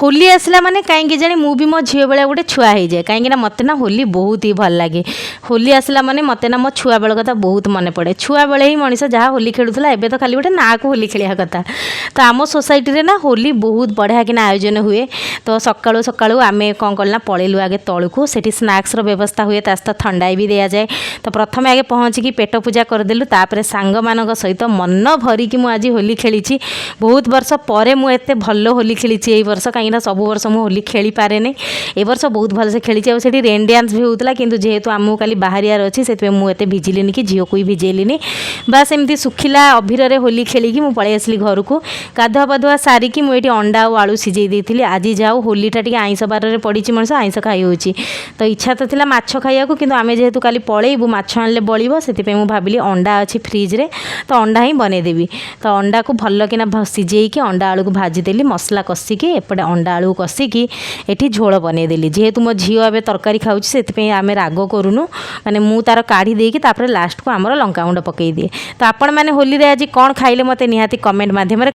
होली आसला माने कहीं जानी मु भी मो झील बेला गोटे छुआ हो जाए कहीं मत ना होली बहुत ही भल लगे। होली आसला माने मत ना मो छुआ बेल कथा बहुत मन पड़े। छुआ बेले ही मनीष जहाँ होली खेलुला एबे तो खाली गोटे ना को होली खेलिया कथा। तो आम सोसाइटी रे ना होली बहुत बढ़िया कि आयोजन हुए। तो सकाळु सकाळु आमे कौन कलना पलैलु आगे तलू से स्नाक्स व्यवस्था हुए ता सहित ठंडा भी दि जाए। तो प्रथम आगे पहुँचिकी पेट पूजा करदेलु तापर सांग मान सहित मन भरिकी मु आज होली खेली। बहुत वर्ष पर मुझे भल होली खेली ये वर्ष कहीं सब वर्ष मुझे होली खेली पारे नहीं। ए वर्ष बहुत भलसे खेली और से रेन डांस भी होता किंतु जेहेतु आमको खाली बाहर अच्छी से मुझे भिजिली कि झील को भी भिजेलिनी। बास एमती सुखिला अभीर होली खेलिकी मुझे पलि आसली घर को गाधुआ पाधुआ सारिकी मुझे अंडा और आलू सिझे देती। आज जाऊ होलीटा टी आईंष बार पड़ी मनीष आईंष खाई हो। तो इच्छा तो थी माछ खाइया कि आम जेहेतु काली पलैबू माछ आनले बड़ो से भाविली अंडा अच्छी फ्रिज्रे तो अंडा ही बनईदेवी। तो अंडा को भल कि सिझेकी अंडा आलू को भाजीदेली मसला कषिकी एपटे अंडा आलू कषिकी एटी झोल बनईदेली। जेहेतु मो झील एवं तरकारी खाऊँ से आम राग करूनु माने मु तार काढ़ी देकी लास्ट को आमर लंका गुंड पकई दिए। तो आपण मैंने होली रे आज कौन खाइले मते निहाती कमेंट माध्यम